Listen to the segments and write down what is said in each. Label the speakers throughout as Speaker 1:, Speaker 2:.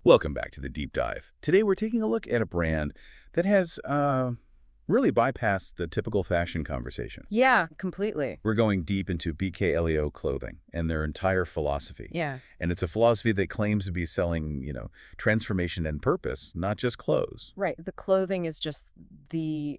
Speaker 1: Welcome back to the Deep Dive. Today we're taking a look at a brand that has really bypassed the typical fashion conversation.
Speaker 2: Yeah, completely.
Speaker 1: We're going deep into BKLEO clothing and their entire philosophy.
Speaker 2: Yeah.
Speaker 1: And it's a philosophy that claims to be selling, transformation and purpose, not just clothes.
Speaker 2: Right. The clothing is just the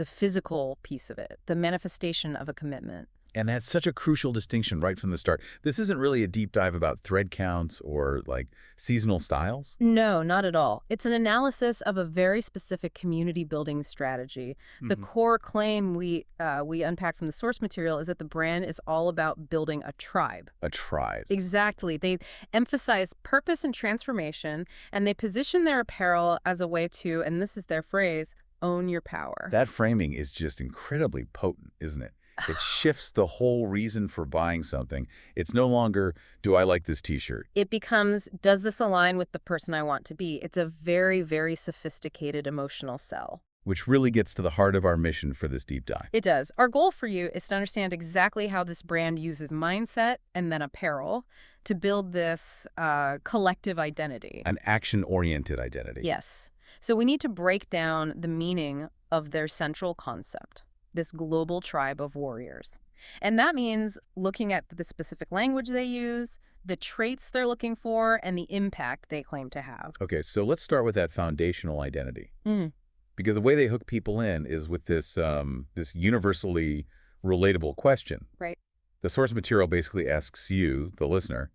Speaker 2: physical piece of it, the manifestation of a commitment.
Speaker 1: And that's such a crucial distinction right from the start. This isn't really a deep dive about thread counts or like seasonal styles.
Speaker 2: No, not at all. It's an analysis of a very specific community building strategy. The core claim we unpack from the source material is that the brand is all about building a tribe.
Speaker 1: A tribe.
Speaker 2: Exactly. They emphasize purpose and transformation, and they position their apparel as a way to, and this is their phrase, own your power.
Speaker 1: That framing is just incredibly potent, isn't it? It shifts the whole reason for buying something. It's no longer, do I like this t-shirt?
Speaker 2: It becomes, does this align with the person I want to be? It's a very, very sophisticated emotional sell.
Speaker 1: Which really gets to the heart of our mission for this deep dive.
Speaker 2: It does. Our goal for you is to understand exactly how this brand uses mindset and then apparel to build this collective identity.
Speaker 1: An action-oriented identity.
Speaker 2: Yes. So we need to break down the meaning of their central concept, this global tribe of warriors. And that means looking at the specific language they use, the traits they're looking for, and the impact they claim to have.
Speaker 1: Okay, so let's start with that foundational identity.
Speaker 2: Mm.
Speaker 1: Because the way they hook people in is with this universally relatable question.
Speaker 2: Right.
Speaker 1: The source material basically asks you, the listener,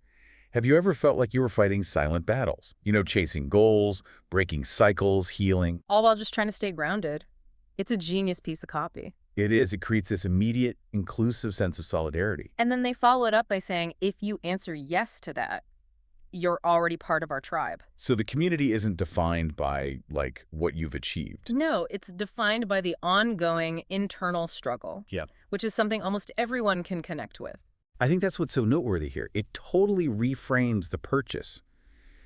Speaker 1: have you ever felt like you were fighting silent battles? Chasing goals, breaking cycles, healing.
Speaker 2: All while just trying to stay grounded. It's a genius piece of copy.
Speaker 1: It is. It creates this immediate, inclusive sense of solidarity.
Speaker 2: And then they follow it up by saying, if you answer yes to that, you're already part of our tribe.
Speaker 1: So the community isn't defined by, like, what you've achieved.
Speaker 2: No, it's defined by the ongoing internal struggle.
Speaker 1: Yeah.
Speaker 2: Which is something almost everyone can connect with.
Speaker 1: I think that's what's so noteworthy here. It totally reframes the purchase.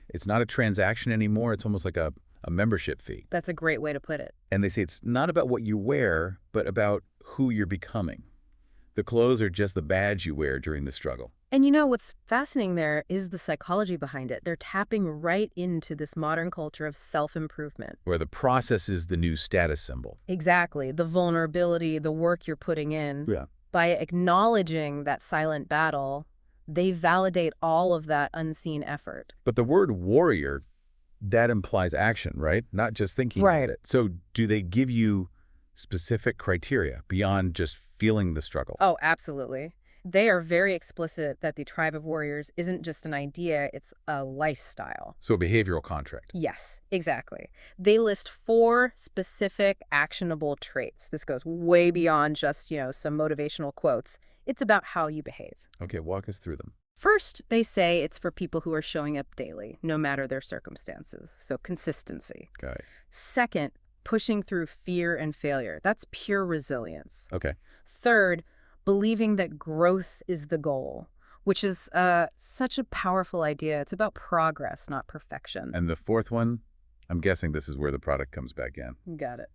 Speaker 1: It's not a transaction anymore. It's almost like a membership fee.
Speaker 2: That's a great way to put it.
Speaker 1: And they say it's not about what you wear, but about who you're becoming. The clothes are just the badge you wear during the struggle.
Speaker 2: And what's fascinating there is the psychology behind it. They're tapping right into this modern culture of self-improvement.
Speaker 1: Where the process is the new status symbol.
Speaker 2: Exactly. The vulnerability, the work you're putting in.
Speaker 1: Yeah.
Speaker 2: By acknowledging that silent battle, they validate all of that unseen effort.
Speaker 1: But the word warrior, that implies action, right? Not just thinking about it. So do they give you specific criteria beyond just feeling the struggle?
Speaker 2: Oh, absolutely. They are very explicit that the tribe of warriors isn't just an idea, it's a lifestyle.
Speaker 1: So a behavioral contract.
Speaker 2: Yes, exactly. They list 4 specific actionable traits. This goes way beyond just, some motivational quotes. It's about how you behave.
Speaker 1: Okay, walk us through them.
Speaker 2: First, they say it's for people who are showing up daily, no matter their circumstances. So consistency.
Speaker 1: Got it.
Speaker 2: Second, pushing through fear and failure. That's pure resilience.
Speaker 1: Okay.
Speaker 2: Third, believing that growth is the goal, which is such a powerful idea. It's about progress, not perfection.
Speaker 1: And the fourth one, I'm guessing this is where the product comes back in.
Speaker 2: Got it.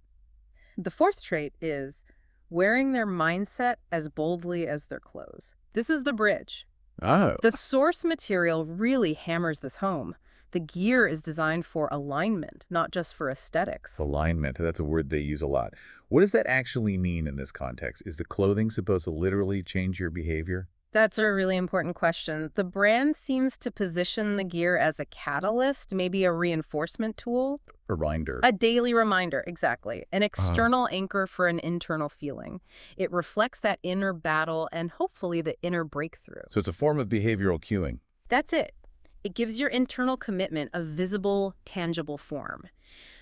Speaker 2: The fourth trait is wearing their mindset as boldly as their clothes. This is the bridge.
Speaker 1: Oh.
Speaker 2: The source material really hammers this home. The gear is designed for alignment, not just for aesthetics.
Speaker 1: Alignment, that's a word they use a lot. What does that actually mean in this context? Is the clothing supposed to literally change your behavior?
Speaker 2: That's a really important question. The brand seems to position the gear as a catalyst, maybe a reinforcement tool.
Speaker 1: A reminder.
Speaker 2: A daily reminder, exactly. An external anchor for an internal feeling. It reflects that inner battle and hopefully the inner breakthrough.
Speaker 1: So it's a form of behavioral cueing.
Speaker 2: That's it. It gives your internal commitment a visible, tangible form.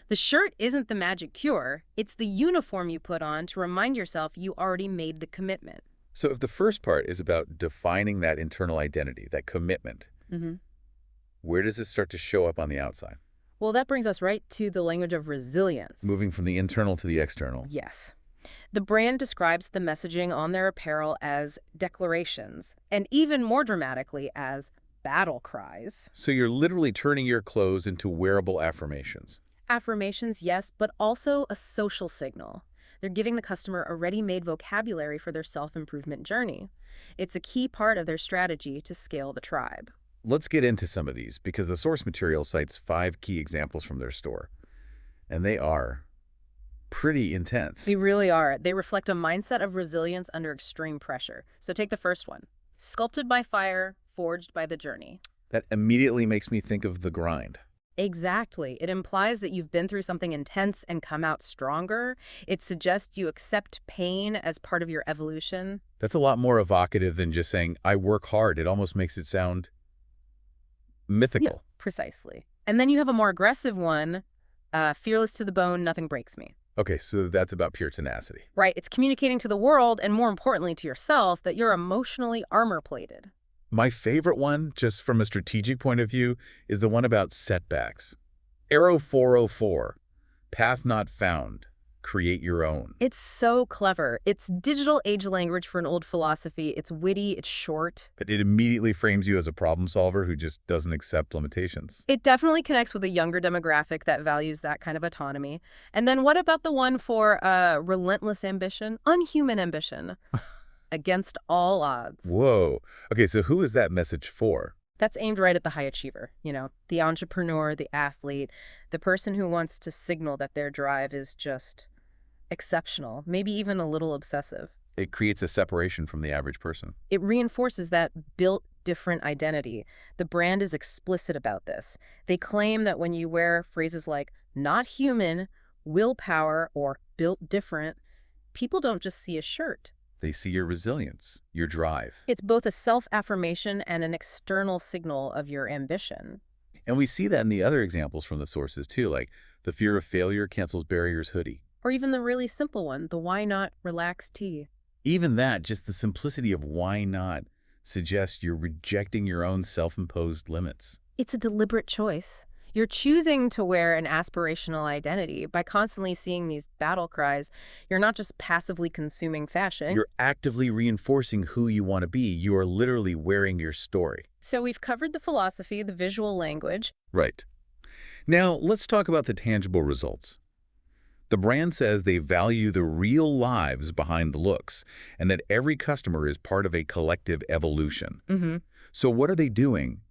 Speaker 2: The shirt isn't the magic cure. It's the uniform you put on to remind yourself you already made the commitment.
Speaker 1: So if the first part is about defining that internal identity, that commitment, where does it start to show up on the outside?
Speaker 2: Well, that brings us right to the language of resilience.
Speaker 1: Moving from the internal to the external.
Speaker 2: Yes. The brand describes the messaging on their apparel as declarations, and even more dramatically as battle cries.
Speaker 1: So you're literally turning your clothes into wearable affirmations.
Speaker 2: Affirmations, yes, but also a social signal. They're giving the customer a ready-made vocabulary for their self-improvement journey. It's a key part of their strategy to scale the tribe.
Speaker 1: let's get into some of these because the source material cites 5 key examples from their store, and they are pretty intense.
Speaker 2: They really are. They reflect a mindset of resilience under extreme pressure. So take the first one. Sculpted by fire, forged by the journey.
Speaker 1: That immediately makes me think of the grind.
Speaker 2: Exactly. It implies that you've been through something intense and come out stronger. It suggests you accept pain as part of your evolution.
Speaker 1: That's a lot more evocative than just saying, I work hard. It almost makes it sound mythical.
Speaker 2: Yeah, precisely. And then you have a more aggressive one, fearless to the bone, nothing breaks me.
Speaker 1: Okay, so that's about pure tenacity.
Speaker 2: Right. It's communicating to the world and more importantly to yourself that you're emotionally armor-plated.
Speaker 1: My favorite one, just from a strategic point of view, is the one about setbacks. Arrow 404, path not found, create your own.
Speaker 2: It's so clever. It's digital age language for an old philosophy. It's witty, it's short.
Speaker 1: But it immediately frames you as a problem solver who just doesn't accept limitations.
Speaker 2: It definitely connects with a younger demographic that values that kind of autonomy. And then what about the one for relentless ambition, unhuman ambition, against all odds?
Speaker 1: Whoa. Okay, so who is that message for?
Speaker 2: That's aimed right at the high achiever, the entrepreneur, the athlete, the person who wants to signal that their drive is just exceptional, maybe even a little obsessive.
Speaker 1: It creates a separation from the average person.
Speaker 2: It reinforces that built different identity. The brand is explicit about this. They claim that when you wear phrases like not human, willpower, or built different, people don't just see a shirt.
Speaker 1: They see your resilience, your drive.
Speaker 2: It's both a self-affirmation and an external signal of your ambition.
Speaker 1: And we see that in the other examples from the sources too, like the fear of failure cancels barriers hoodie.
Speaker 2: Or even the really simple one, the why not relaxed tee.
Speaker 1: Even that, just the simplicity of why not, suggests you're rejecting your own self-imposed limits.
Speaker 2: It's a deliberate choice. You're choosing to wear an aspirational identity. By constantly seeing these battle cries, you're not just passively consuming fashion.
Speaker 1: You're actively reinforcing who you want to be. You are literally wearing your story.
Speaker 2: So we've covered the philosophy, the visual language.
Speaker 1: Right. Now, let's talk about the tangible results. The brand says they value the real lives behind the looks and that every customer is part of a collective evolution. So what are they doing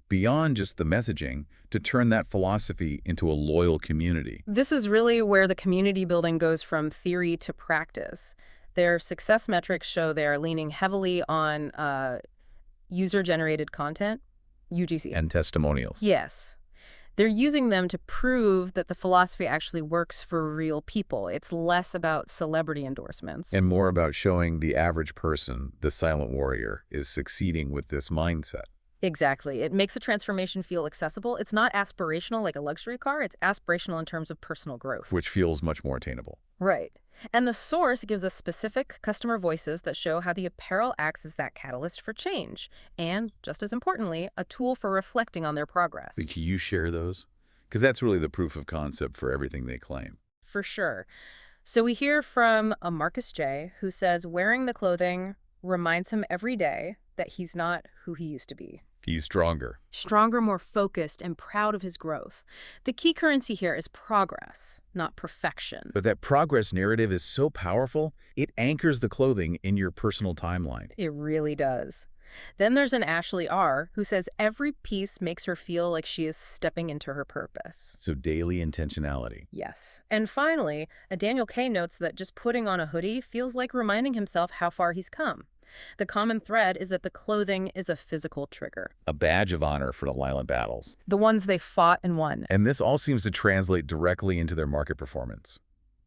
Speaker 1: beyond just the messaging to turn that philosophy into a loyal community?
Speaker 2: This is really where the community building goes from theory to practice. Their success metrics show they are leaning heavily on user-generated content, UGC.
Speaker 1: And testimonials.
Speaker 2: Yes. They're using them to prove that the philosophy actually works for real people. It's less about celebrity endorsements.
Speaker 1: And more about showing the average person, the silent warrior, is succeeding with this mindset.
Speaker 2: Exactly. It makes a transformation feel accessible. It's not aspirational like a luxury car. It's aspirational in terms of personal growth.
Speaker 1: Which feels much more attainable.
Speaker 2: Right. And the source gives us specific customer voices that show how the apparel acts as that catalyst for change. And, just as importantly, a tool for reflecting on their progress.
Speaker 1: Can you share those? Because that's really the proof of concept for everything they claim.
Speaker 2: For sure. So we hear from a Marcus J. who says wearing the clothing reminds him every day that he's not who he used to be.
Speaker 1: He's stronger.
Speaker 2: Stronger, more focused, and proud of his growth. The key currency here is progress, not perfection.
Speaker 1: But that progress narrative is so powerful, it anchors the clothing in your personal timeline.
Speaker 2: It really does. Then there's an Ashley R. who says every piece makes her feel like she is stepping into her purpose.
Speaker 1: So daily intentionality.
Speaker 2: Yes. And finally, a Daniel K. notes that just putting on a hoodie feels like reminding himself how far he's come. The common thread is that the clothing is a physical trigger.
Speaker 1: A badge of honor for the Lyland battles.
Speaker 2: The ones they fought and won.
Speaker 1: And this all seems to translate directly into their market performance.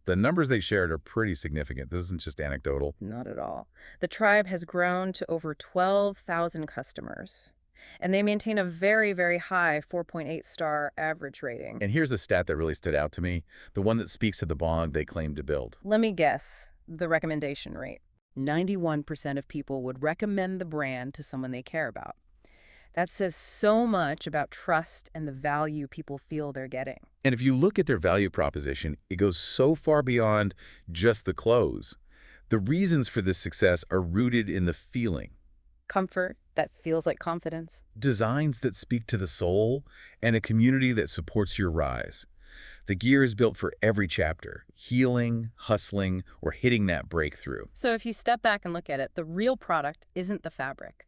Speaker 1: The numbers they shared are pretty significant. This isn't just anecdotal.
Speaker 2: Not at all. The tribe has grown to over 12,000 customers. And they maintain a very, very high 4.8-star average rating.
Speaker 1: And here's a stat that really stood out to me, the one that speaks to the bond they claim to build.
Speaker 2: Let me guess the recommendation rate. 91% of people would recommend the brand to someone they care about. That says so much about trust and the value people feel they're getting.
Speaker 1: And if you look at their value proposition, it goes so far beyond just the clothes. The reasons for this success are rooted in the feeling.
Speaker 2: Comfort that feels like confidence.
Speaker 1: Designs that speak to the soul, and a community that supports your rise. The gear is built for every chapter, healing, hustling, or hitting that breakthrough.
Speaker 2: So if you step back and look at it, the real product isn't the fabric.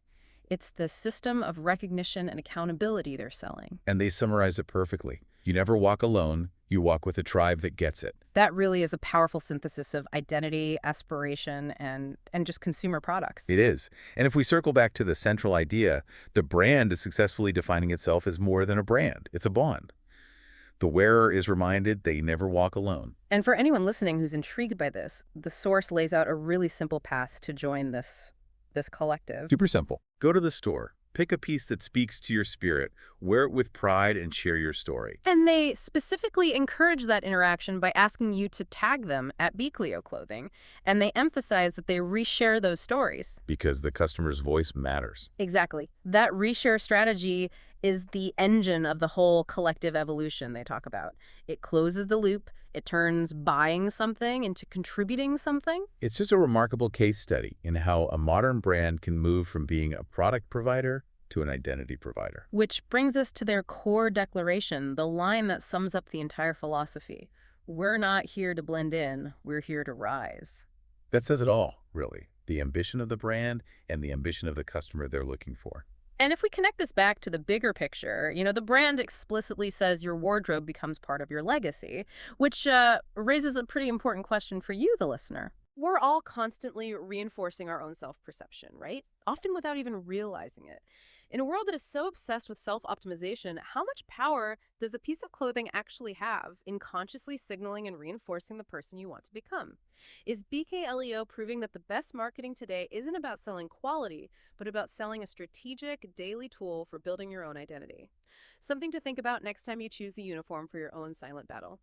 Speaker 2: It's the system of recognition and accountability they're selling.
Speaker 1: And they summarize it perfectly. You never walk alone, you walk with a tribe that gets it.
Speaker 2: That really is a powerful synthesis of identity, aspiration, and just consumer products.
Speaker 1: It is. And if we circle back to the central idea, the brand is successfully defining itself as more than a brand. It's a bond. The wearer is reminded they never walk alone.
Speaker 2: And for anyone listening who's intrigued by this, the source lays out a really simple path to join this collective.
Speaker 1: Super simple. Go to the store, pick a piece that speaks to your spirit, wear it with pride, and share your story.
Speaker 2: And they specifically encourage that interaction by asking you to tag them at Cleo Clothing, and they emphasize that they reshare those stories.
Speaker 1: Because the customer's voice matters.
Speaker 2: Exactly. That reshare strategy is the engine of the whole collective evolution they talk about. It closes the loop. It turns buying something into contributing something.
Speaker 1: It's just a remarkable case study in how a modern brand can move from being a product provider to an identity provider.
Speaker 2: Which brings us to their core declaration, the line that sums up the entire philosophy. We're not here to blend in, we're here to rise.
Speaker 1: That says it all, really. The ambition of the brand and the ambition of the customer they're looking for.
Speaker 2: And if we connect this back to the bigger picture, the brand explicitly says your wardrobe becomes part of your legacy, which raises a pretty important question for you, the listener. We're all constantly reinforcing our own self-perception, right? Often without even realizing it. In a world that is so obsessed with self-optimization, how much power does a piece of clothing actually have in consciously signaling and reinforcing the person you want to become? Is BKLEO proving that the best marketing today isn't about selling quality, but about selling a strategic daily tool for building your own identity? Something to think about next time you choose the uniform for your own silent battle.